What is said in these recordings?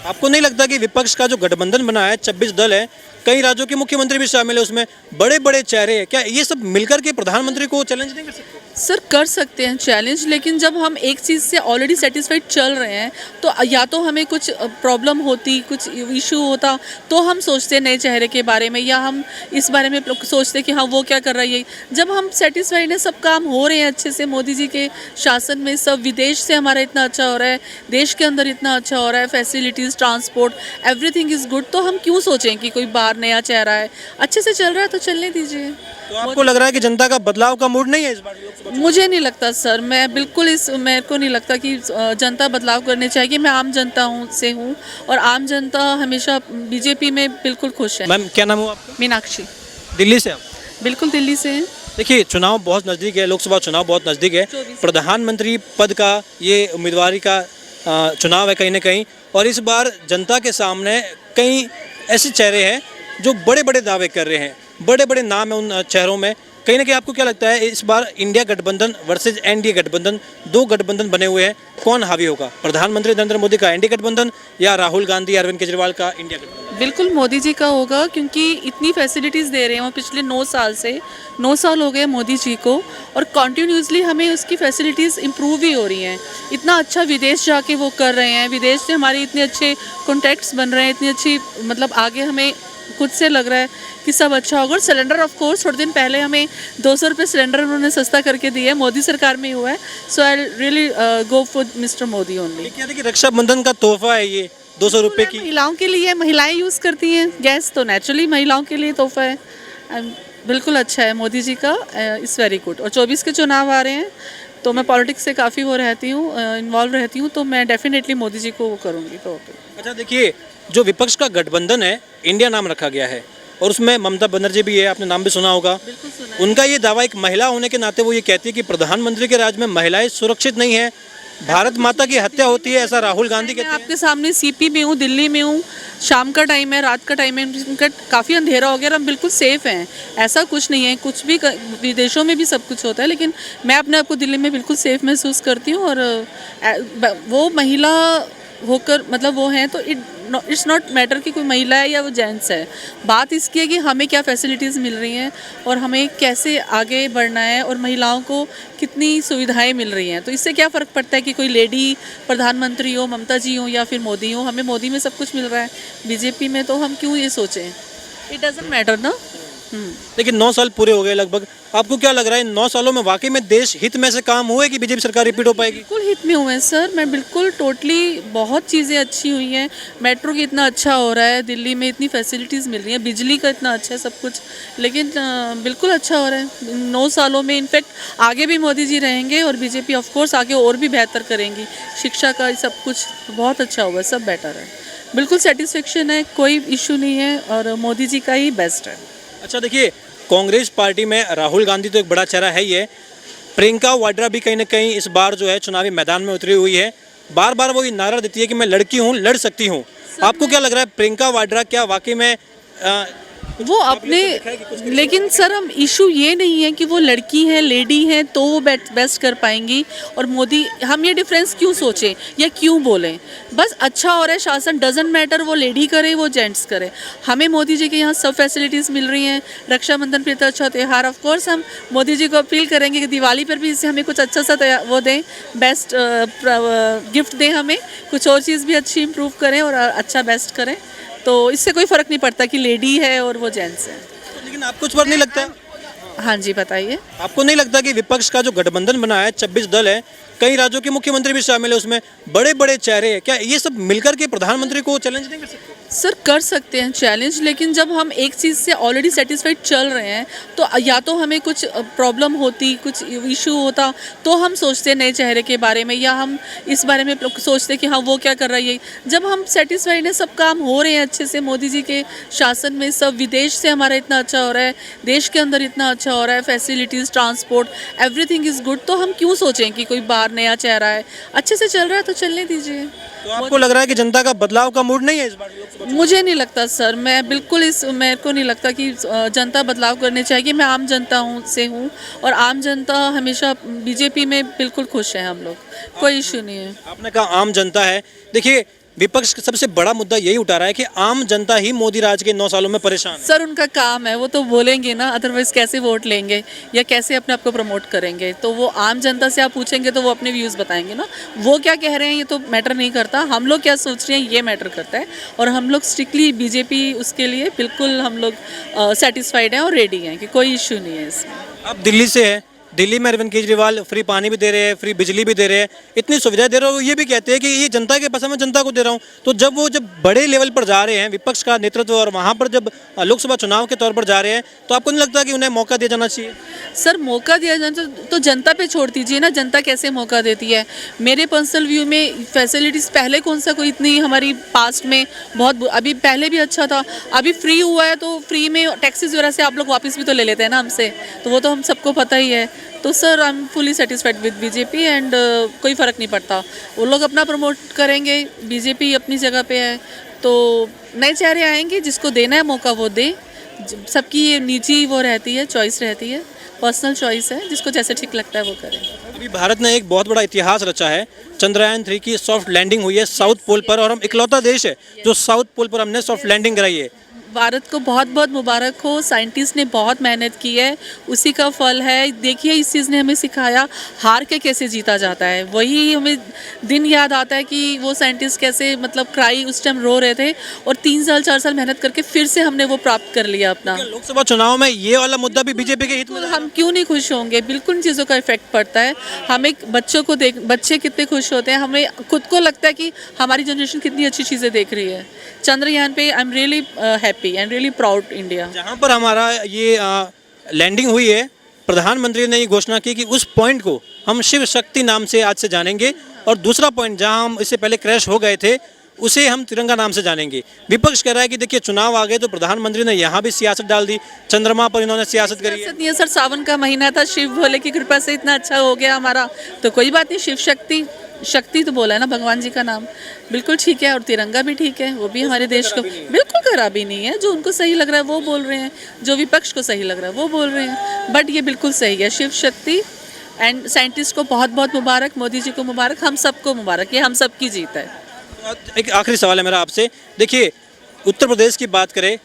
आपको नहीं लगता कि विपक्ष का जो गठबंधन बना है 26 दल है, कई राज्यों के मुख्यमंत्री भी शामिल है उसमें, बड़े बड़े चेहरे हैं, क्या ये सब मिलकर के प्रधानमंत्री को चैलेंज नहीं कर सकते? सर कर सकते हैं चैलेंज, लेकिन जब हम एक चीज़ से ऑलरेडी सेटिस्फाइड चल रहे हैं तो या तो हमें कुछ प्रॉब्लम होती, कुछ इशू होता तो हम सोचते नए चेहरे के बारे में, या हम इस बारे में सोचते कि हाँ वो क्या कर रही है। जब हम सेटिस्फाइड हैं, सब काम हो रहे हैं अच्छे से मोदी जी के शासन में, सब विदेश से हमारा इतना अच्छा हो रहा है, देश के अंदर इतना अच्छा हो रहा है, facilities, transport, everything is good, तो हम क्यों सोचें कि कोई बाहर नया चेहरा है। अच्छे से चल रहा है तो चलने दीजिए। तो आपको लग रहा है कि जनता का बदलाव का मूड नहीं है इस बार लोकसभा चुनाव? मुझे नहीं लगता सर, मैं बिल्कुल मेरे को नहीं लगता कि जनता बदलाव करने चाहिए। मैं आम जनता से हूँ और आम जनता हमेशा बीजेपी में बिल्कुल खुश है। मैम क्या नाम हो आपका? मीनाक्षी। दिल्ली से आप? बिल्कुल दिल्ली से हैं। देखिए चुनाव बहुत नज़दीक है, लोकसभा चुनाव बहुत नज़दीक है, 24 प्रधानमंत्री पद का ये उम्मीदवारी का चुनाव है कहीं ना कहीं, और इस बार जनता के सामने कई ऐसे चेहरे हैं जो बड़े बड़े दावे कर रहे हैं, बड़े बड़े नाम हैं उन चेहरों में। कहीं ना कहीं आपको क्या लगता है इस बार इंडिया गठबंधन वर्सेज एनडीए गठबंधन, दो गठबंधन बने हुए हैं, कौन हावी होगा? प्रधानमंत्री नरेंद्र मोदी का एनडीए गठबंधन या राहुल गांधी अरविंद केजरीवाल का इंडिया गठबंधन? बिल्कुल मोदी जी का होगा, क्योंकि इतनी फैसिलिटीज़ दे रहे हैं वो पिछले 9 साल से। 9 साल हो गए मोदी जी को और कॉन्टीन्यूसली हमें उसकी फैसिलिटीज़ इम्प्रूव ही हो रही हैं। इतना अच्छा विदेश जाके वो कर रहे हैं, विदेश से हमारे इतने अच्छे कॉन्टैक्ट्स बन रहे हैं, इतनी अच्छी मतलब आगे हमें खुद से लग रहा है कि सब अच्छा होगा। और सिलेंडर ऑफ कोर्स थोड़े दिन पहले हमें 200 रुपये सिलेंडर उन्होंने सस्ता करके दिया है, मोदी सरकार में ही हुआ है। So I really go for mister Modi only. क्या देखिए रक्षाबंधन का तोहफा है ये 200 रुपये की। महिलाओं के लिए, महिलाएं यूज़ करती हैं गैस, तो नेचुरली महिलाओं के लिए तोहफा है। बिल्कुल अच्छा है मोदी जी का, इज़ वेरी गुड। और 24 के चुनाव आ रहे हैं तो मैं पॉलिटिक्स से काफ़ी वो रहती हूँ, इन्वॉल्व रहती हूँ, तो मैं डेफिनेटली मोदी जी को वो करूँगी। तो अच्छा देखिए, जो विपक्ष का गठबंधन है, इंडिया नाम रखा गया है और उसमें ममता बनर्जी भी है, आपने नाम भी सुना होगा। बिल्कुल सुना है। उनका ये दावा, एक महिला होने के नाते वो ये कहती है कि प्रधानमंत्री के राज में महिलाएं सुरक्षित नहीं है, भारत माता की हत्या होती है, ऐसा राहुल गांधी मैं कहते हैं। आपके सामने सीपी में हूँ, दिल्ली में हूँ, शाम का टाइम है, रात का टाइम है, काफ़ी अंधेरा हो गया और हम बिल्कुल सेफ़ हैं। ऐसा कुछ नहीं है, कुछ भी विदेशों में भी सब कुछ होता है, लेकिन मैं अपने आप को दिल्ली में बिल्कुल सेफ़ महसूस करती हूँ। और वो महिला होकर मतलब वो हैं तो इट्स नॉट मैटर कि कोई महिला है या वो जेंट्स है। बात इसकी है कि हमें क्या फैसिलिटीज़ मिल रही हैं और हमें कैसे आगे बढ़ना है और महिलाओं को कितनी सुविधाएं मिल रही हैं। तो इससे क्या फ़र्क पड़ता है कि कोई लेडी प्रधानमंत्री हो, ममता जी हो या फिर मोदी हो, हमें मोदी में सब कुछ मिल रहा है, बीजेपी में तो हम क्यों ये सोचें। इट डजेंट मैटर ना। लेकिन 9 साल पूरे हो गए लगभग, आपको क्या लग रहा है 9 सालों में वाकई में देश हित में से काम हुए कि बीजेपी सरकार रिपीट हो पाएगी? बिल्कुल हित में हुए हैं सर, मैं बिल्कुल टोटली, बहुत चीज़ें अच्छी हुई हैं। मेट्रो की इतना अच्छा हो रहा है, दिल्ली में इतनी फैसिलिटीज़ मिल रही हैं, बिजली का इतना अच्छा है सब कुछ, लेकिन बिल्कुल अच्छा हो रहा है 9 सालों में। इनफैक्ट आगे भी मोदी जी रहेंगे और बीजेपी ऑफ कोर्स आगे और भी बेहतर करेंगी। शिक्षा का सब कुछ बहुत अच्छा हुआ है, सब बेटर है, बिल्कुल सेटिस्फेक्शन है, कोई इशू नहीं है और मोदी जी का ही बेस्ट है। अच्छा देखिए, कांग्रेस पार्टी में राहुल गांधी तो एक बड़ा चेहरा है ही है, प्रियंका वाड्रा भी कहीं ना कहीं इस बार जो है चुनावी मैदान में उतरी हुई है, बार बार वो ये नारा देती है कि मैं लड़की हूँ, लड़ सकती हूँ। आपको क्या लग रहा है प्रियंका वाड्रा क्या वाकई में वो अपने, लेकिन सर हम इशू ये नहीं है कि वो लड़की है, लेडी है तो वो बेस्ट कर पाएंगी और मोदी, हम ये डिफरेंस क्यों सोचें या क्यों बोलें। बस अच्छा हो रहा है शासन, डजेंट मैटर वो लेडी करे वो जेंट्स करे, हमें मोदी जी के यहाँ सब फैसिलिटीज़ मिल रही हैं। रक्षाबंधन पे तो अच्छा त्यौहार, ऑफ कोर्स हम मोदी जी को अपील करेंगे कि दिवाली पर भी इससे हमें कुछ अच्छा सा वो दें, बेस्ट गिफ्ट दें, हमें कुछ और चीज़ भी अच्छी इम्प्रूव करें और अच्छा बेस्ट करें। तो इससे कोई फ़र्क नहीं पड़ता कि लेडी है और वो जेंट्स है। लेकिन आपको कुछ फर्क नहीं लगता? हाँ जी बताइए। आपको नहीं लगता कि विपक्ष का जो गठबंधन बना है 26 दल है, कई राज्यों के मुख्यमंत्री भी शामिल है उसमें, बड़े बड़े चेहरे हैं, क्या ये सब मिलकर के प्रधानमंत्री को चैलेंज नहीं कर सकते? सर कर सकते हैं चैलेंज, लेकिन जब हम एक चीज़ से ऑलरेडी सेटिस्फाइड चल रहे हैं तो या तो हमें कुछ प्रॉब्लम होती, कुछ इशू होता तो हम सोचते नए चेहरे के बारे में, या हम इस बारे में सोचते कि हाँ वो क्या कर रही है। जब हम सेटिस्फाइड हैं, सब काम हो रहे हैं अच्छे से मोदी जी के शासन में, सब विदेश से हमारा इतना अच्छा हो रहा है, देश के अंदर इतना अच्छा हो रहा है, facilities, transport, everything is good, तो हम क्यों सोचें कि कोई बाहर नया चेहरा है। अच्छे से चल रहा है तो चलने दीजिए। तो आपको लग रहा है कि जनता का बदलाव का मूड नहीं है इस बार लोकसभा चुनाव? मुझे नहीं लगता सर, मैं बिल्कुल मेरे को नहीं लगता कि जनता बदलाव करने चाहिए। मैं आम जनता से हूँ और आम जनता हमेशा बीजेपी में बिल्कुल खुश है, हम लोग, कोई इशू नहीं है। आपने कहा आम जनता है, देखिए विपक्ष का सबसे बड़ा मुद्दा यही उठा रहा है कि आम जनता ही मोदी राज के 9 सालों में परेशान है। सर उनका काम है, वो तो बोलेंगे ना, अदरवाइज कैसे वोट लेंगे या कैसे अपने आप को प्रमोट करेंगे। तो वो आम जनता से आप पूछेंगे तो वो अपने व्यूज़ बताएंगे ना, वो क्या कह रहे हैं ये तो मैटर नहीं करता, हम लोग क्या सोच रहे हैं ये मैटर करता है। और हम लोग स्ट्रिक्टली बीजेपी उसके लिए बिल्कुल हम लोग सेटिस्फाइड हैं और रेडी हैं कि कोई इशू नहीं है इसमें। आप दिल्ली से हैं, दिल्ली में अरविंद केजरीवाल फ्री पानी भी दे रहे हैं, फ्री बिजली भी दे रहे हैं, इतनी सुविधाएं दे रहे हो, ये भी कहते हैं कि ये जनता के पास है, मैं जनता को दे रहा हूँ। तो जब बड़े लेवल पर जा रहे हैं विपक्ष का नेतृत्व और वहाँ पर जब लोकसभा चुनाव के तौर पर जा रहे हैं, तो आपको नहीं लगता कि उन्हें मौका दिया जाना चाहिए? सर मौका दिया जाना तो जनता पे छोड़ दीजिए ना, जनता कैसे मौका देती है। मेरे पर्सनल व्यू में फैसिलिटीज़ पहले कौन सा कोई इतनी हमारी पास्ट में बहुत अभी पहले भी अच्छा था, अभी फ्री हुआ है तो फ्री में टैक्सीज वगैरह से आप लोग वापस भी तो ले लेते हैं ना हमसे, तो वो तो हम सबको पता ही है। तो sir I am fully satisfied with BJP and कोई फ़र्क नहीं पड़ता, वो लोग अपना प्रमोट करेंगे, बीजेपी अपनी जगह पे है। तो नए चेहरे आएंगे, जिसको देना है मौका वो दे, सबकी ये निजी वो रहती है, चॉइस रहती है, पर्सनल चॉइस है, जिसको जैसे ठीक लगता है वो करें। अभी भारत ने एक बहुत बड़ा इतिहास रचा है, चंद्रयान 3 की सॉफ्ट लैंडिंग हुई है साउथ पोल पर, और हम इकलौता देश है जो साउथ पोल पर हमने सॉफ्ट लैंडिंग कराई है। भारत को बहुत बहुत मुबारक हो, साइंटिस्ट ने बहुत मेहनत की है, उसी का फल है। देखिए इस चीज़ ने हमें सिखाया हार के कैसे जीता जाता है, वही हमें दिन याद आता है कि वो साइंटिस्ट कैसे मतलब क्राई उस टाइम रो रहे थे और 3 साल 4 साल मेहनत करके फिर से हमने वो प्राप्त कर लिया अपना। लोकसभा चुनाव में ये वाला मुद्दा भी बीजेपी के हित में, हम क्यों नहीं खुश होंगे, बिल्कुल इन चीज़ों का इफेक्ट पड़ता है हमें। बच्चों को देख, बच्चे कितने खुश होते हैं, हमें खुद को लगता है कि हमारी जनरेशन कितनी अच्छी चीज़ें देख रही है। चंद्रयान पे I am really happy and really proud India. जहाँ पर हमारा ये लैंडिंग हुई है, प्रधानमंत्री ने ये घोषणा की कि उस पॉइंट को हम शिव शक्ति नाम से आज से जानेंगे, और दूसरा पॉइंट जहाँ हम इससे पहले क्रैश हो गए थे उसे हम तिरंगा नाम से जानेंगे। विपक्ष कह रहा है कि देखिए चुनाव आ गए तो प्रधानमंत्री ने यहाँ भी सियासत डाल दी, चंद्रमा पर इन्होंने सियासत करी है। सियासत नहीं है सर, सावन का महीना था, शिव भोले की कृपा से इतना अच्छा हो गया हमारा, तो कोई बात नहीं। शिव शक्ति, शक्ति तो बोला है ना भगवान जी का नाम, बिल्कुल ठीक है। और तिरंगा भी ठीक है, वो भी हमारे देश को बिल्कुल खराबी नहीं है। जो उनको सही लग रहा है वो बोल रहे हैं, जो विपक्ष को सही लग रहा है वो बोल रहे हैं, बट ये बिल्कुल सही है। शिव शक्ति एंड साइंटिस्ट को बहुत बहुत मुबारक, मोदी जी को मुबारक, हम सबको मुबारक, ये हम सबकी जीत है। एक आखिरी सवाल है मेरा आपसे, देखिए उत्तर प्रदेश की बात करें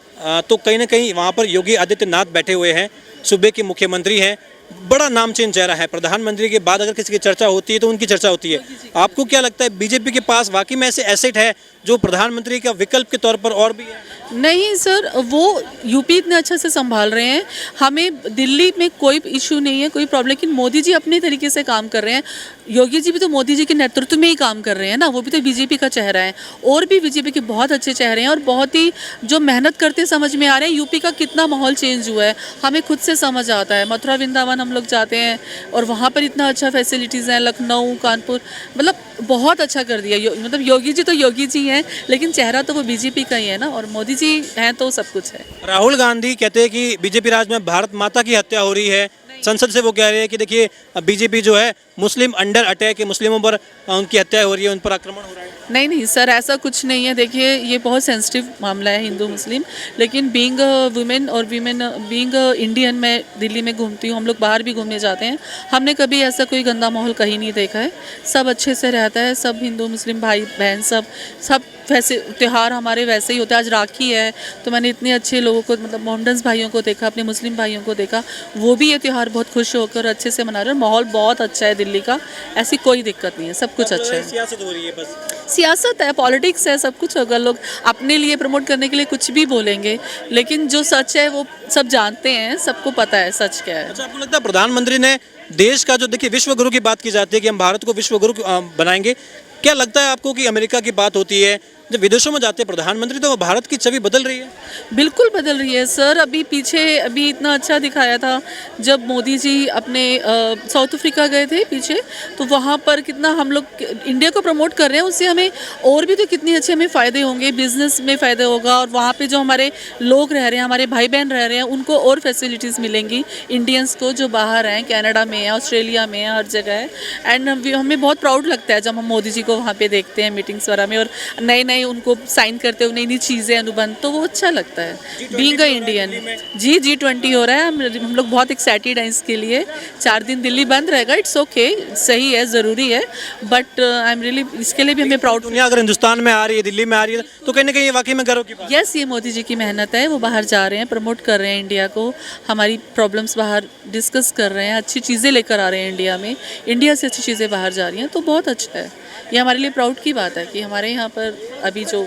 तो कहीं ना कहीं वहाँ पर योगी आदित्यनाथ बैठे हुए हैं, सूबे के मुख्यमंत्री हैं, बड़ा नामचीन चेहरा है। प्रधानमंत्री के बाद अगर किसी की चर्चा होती है तो उनकी चर्चा होती है। आपको क्या लगता है बीजेपी के पास वाकई में ऐसे एसेट है जो प्रधानमंत्री का विकल्प के तौर पर और भी है? नहीं सर, वो यूपी इतने अच्छे से संभाल रहे हैं, हमें दिल्ली में कोई इशू नहीं है, कोई प्रॉब्लम। लेकिन मोदी जी अपने तरीके से काम कर रहे हैं, योगी जी भी तो मोदी जी के नेतृत्व में ही काम कर रहे हैं ना, वो भी तो बीजेपी का चेहरा है। और भी बीजेपी के बहुत अच्छे चेहरे हैं और बहुत ही जो मेहनत करते समझ में आ रहे हैं। यूपी का कितना माहौल चेंज हुआ है हमें खुद से समझ आता है। मथुरा वृंदावन हम लोग जाते हैं और वहाँ पर इतना अच्छा फैसिलिटीज़ हैं, लखनऊ, कानपुर, मतलब बहुत अच्छा कर दिया। मतलब योगी जी तो योगी जी हैं, लेकिन चेहरा तो वो बीजेपी का ही है ना, और मोदी जी हैं तो सब कुछ है। राहुल गांधी कहते हैं कि बीजेपी राज में भारत माता की हत्या हो रही है, संसद से वो कह रहे हैं कि देखिए बीजेपी जो है मुस्लिम अंडर अटैक है, मुस्लिमों पर उनकी हत्या हो रही है, उन पर आक्रमण हो रहा है। नहीं नहीं सर, ऐसा कुछ नहीं है। देखिए ये बहुत सेंसिटिव मामला है हिंदू मुस्लिम, लेकिन बीइंग वुमेन और बीइंग इंडियन, मैं दिल्ली में घूमती हूँ, हम लोग बाहर भी घूमने जाते हैं, हमने कभी ऐसा कोई गंदा माहौल कहीं नहीं देखा है। सब अच्छे से रहता है, सब हिंदू मुस्लिम भाई बहन सब वैसे त्यौहार हमारे वैसे ही होते हैं। आज राखी है तो मैंने इतने अच्छे लोगों को, मतलब मोहम्मडन भाइयों को देखा, अपने मुस्लिम भाइयों को देखा, वो भी ये त्यौहार बहुत खुश होकर अच्छे से मना रहे हैं। माहौल बहुत अच्छा है दिल्ली का, ऐसी कोई दिक्कत नहीं है, सब कुछ अच्छा है। सियासत हो रही है, बस सियासत है, पॉलिटिक्स है, सब कुछ होगा। लोग अपने लिए प्रमोट करने के लिए कुछ भी बोलेंगे, लेकिन जो सच है वो सब जानते हैं, सबको पता है सच क्या है। अच्छा, आपको लगता है प्रधानमंत्री ने देश का जो, देखिए विश्व गुरु की बात की जाती है कि हम भारत को विश्व गुरु बनाएंगे, क्या लगता है आपको कि अमेरिका की बात होती है, जब विदेशों में जाते हैं प्रधानमंत्री तो भारत की छवि बदल रही है? बिल्कुल बदल रही है सर। अभी इतना अच्छा दिखाया था जब मोदी जी अपने साउथ अफ्रीका गए थे पीछे, तो वहाँ पर कितना हम लोग इंडिया को प्रमोट कर रहे हैं, उससे हमें और भी तो कितने अच्छे हमें फ़ायदे होंगे, बिजनेस में फ़ायदे होगा, और वहाँ पे जो हमारे लोग रह रहे हैं, हमारे भाई बहन रह रहे हैं, उनको और फैसिलिटीज़ मिलेंगी, इंडियंस को जो बाहर हैं, कनाडा में है, ऑस्ट्रेलिया में है, हर जगह है। एंड हमें बहुत प्राउड लगता है जब हम मोदी जी को वहाँ पर देखते हैं मीटिंग्स वगैरह में, और नए नए नए उनको साइन करते हुए नई नई चीज़ें अनुबंध, तो वो अच्छा लगता है being a Indian. Ji G20 हो रहा है, हम लोग बहुत एक्साइटेड हैं इसके लिए। 4 दिन दिल्ली बंद रहेगा, इट्स ओके, सही है, ज़रूरी है, बट आई एम रियली इसके लिए भी हमें प्राउड। दुनिया अगर हिंदुस्तान में आ रही है, दिल्ली में आ रही है, तो कहीं ना कहीं ये वाकई में गर्व की बात है। यस, ये मोदी जी की मेहनत है, वो बाहर जा रहे हैं, प्रमोट कर रहे हैं इंडिया को, हमारी प्रॉब्लम्स बाहर डिस्कस कर रहे हैं, अच्छी चीज़ें लेकर आ रहे हैं इंडिया में, इंडिया से अच्छी चीज़ें बाहर जा रही हैं, तो बहुत अच्छा है। ये हमारे लिए प्राउड की बात है कि हमारे यहाँ पर अभी जो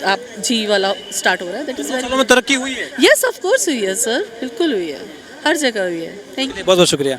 आप जी वाला स्टार्ट हो रहा है, दैट इज़ सालों में तरक्की हुई है। यस, ऑफ कोर्स हुई है सर, बिल्कुल हुई है, हर जगह हुई है। Thank you. बहुत बहुत शुक्रिया।